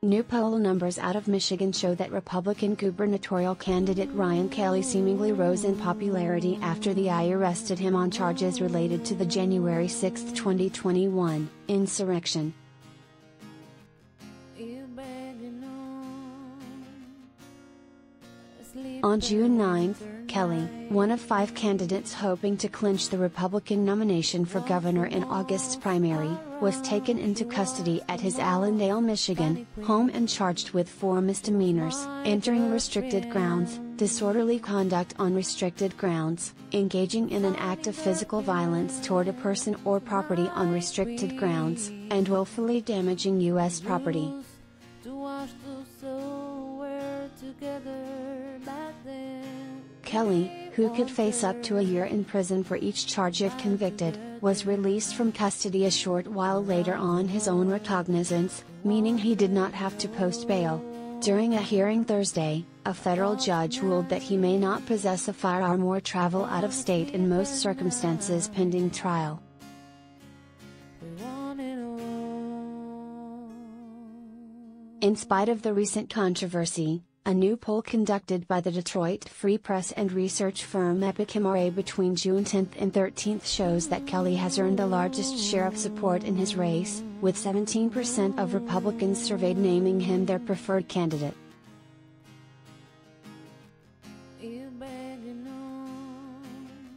New poll numbers out of Michigan show that Republican gubernatorial candidate Ryan Kelley seemingly rose in popularity after the I arrested him on charges related to the January 6, 2021, insurrection. On June 9, Kelley, one of 5 candidates hoping to clinch the Republican nomination for governor in August's primary, was taken into custody at his Allendale, Michigan, home and charged with 4 misdemeanors: entering restricted grounds, disorderly conduct on restricted grounds, engaging in an act of physical violence toward a person or property on restricted grounds, and willfully damaging U.S. property. Kelley, who could face up to a year in prison for each charge if convicted, was released from custody a short while later on his own recognizance, meaning he did not have to post bail. During a hearing Thursday, a federal judge ruled that he may not possess a firearm or travel out of state in most circumstances pending trial. In spite of the recent controversy, a new poll conducted by the Detroit Free Press and research firm Epicamore between June 10 and 13 shows that Kelley has earned the largest share of support in his race, with 17% of Republicans surveyed naming him their preferred candidate.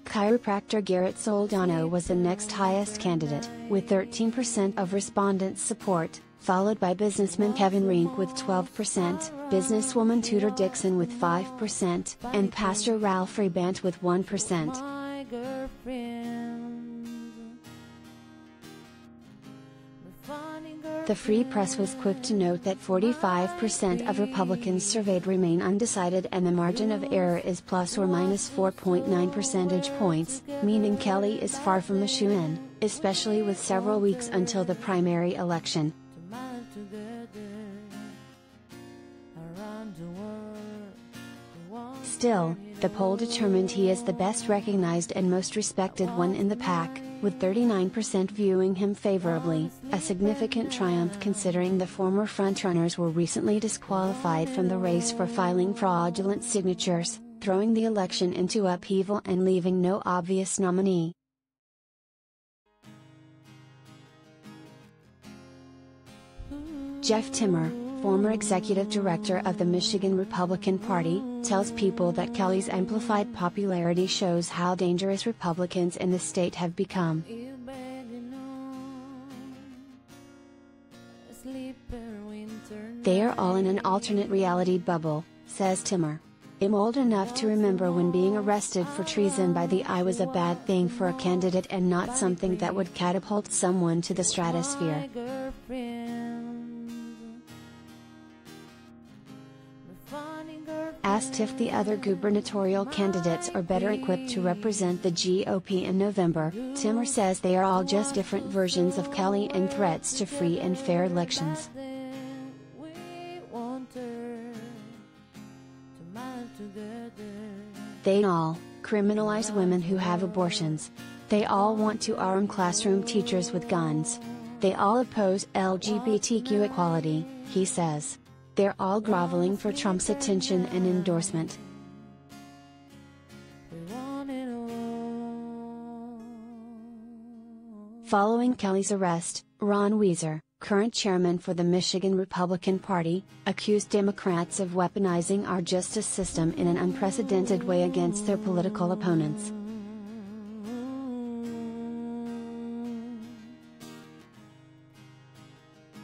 Chiropractor Garrett Soldano was the next highest candidate, with 13% of respondents' support, followed by businessman Kevin Rink with 12%, businesswoman Tudor Dixon with 5%, and Pastor Ralph Rebant with 1%. The Free Press was quick to note that 45% of Republicans surveyed remain undecided and the margin of error is plus or minus 4.9 percentage points, meaning Kelley is far from a shoo-in, especially with several weeks until the primary election. Still, the poll determined he is the best recognized and most respected one in the pack, with 39% viewing him favorably, a significant triumph considering the former frontrunners were recently disqualified from the race for filing fraudulent signatures, throwing the election into upheaval and leaving no obvious nominee. Jeff Timmer, former executive director of the Michigan Republican Party, tells people that Kelley's amplified popularity shows how dangerous Republicans in the state have become. They are all in an alternate reality bubble, says Timmer. I'm old enough to remember when being arrested for treason by the I was a bad thing for a candidate and not something that would catapult someone to the stratosphere. Asked if the other gubernatorial candidates are better equipped to represent the GOP in November, Timmer says they are all just different versions of Kelley and threats to free and fair elections. They all criminalize women who have abortions. They all want to arm classroom teachers with guns. They all oppose LGBTQ equality, he says. They're all groveling for Trump's attention and endorsement. Following Kelley's arrest, Ron Weiser, current chairman for the Michigan Republican Party, accused Democrats of weaponizing our justice system in an unprecedented way against their political opponents.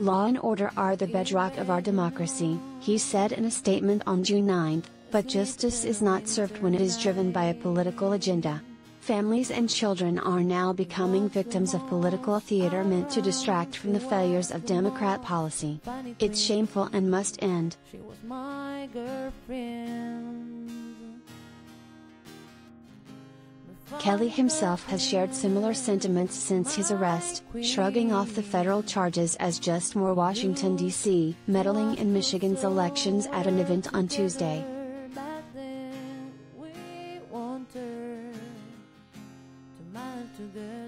Law and order are the bedrock of our democracy, he said in a statement on June 9, but justice is not served when it is driven by a political agenda. Families and children are now becoming victims of political theater meant to distract from the failures of Democrat policy. It's shameful and must end. Kelley himself has shared similar sentiments since his arrest, shrugging off the federal charges as just more Washington, D.C., meddling in Michigan's elections at an event on Tuesday.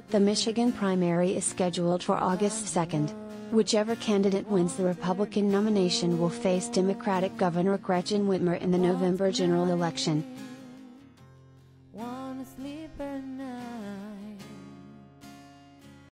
The Michigan primary is scheduled for August 2. Whichever candidate wins the Republican nomination will face Democratic Governor Gretchen Whitmer in the November general election. Wanna sleep at night.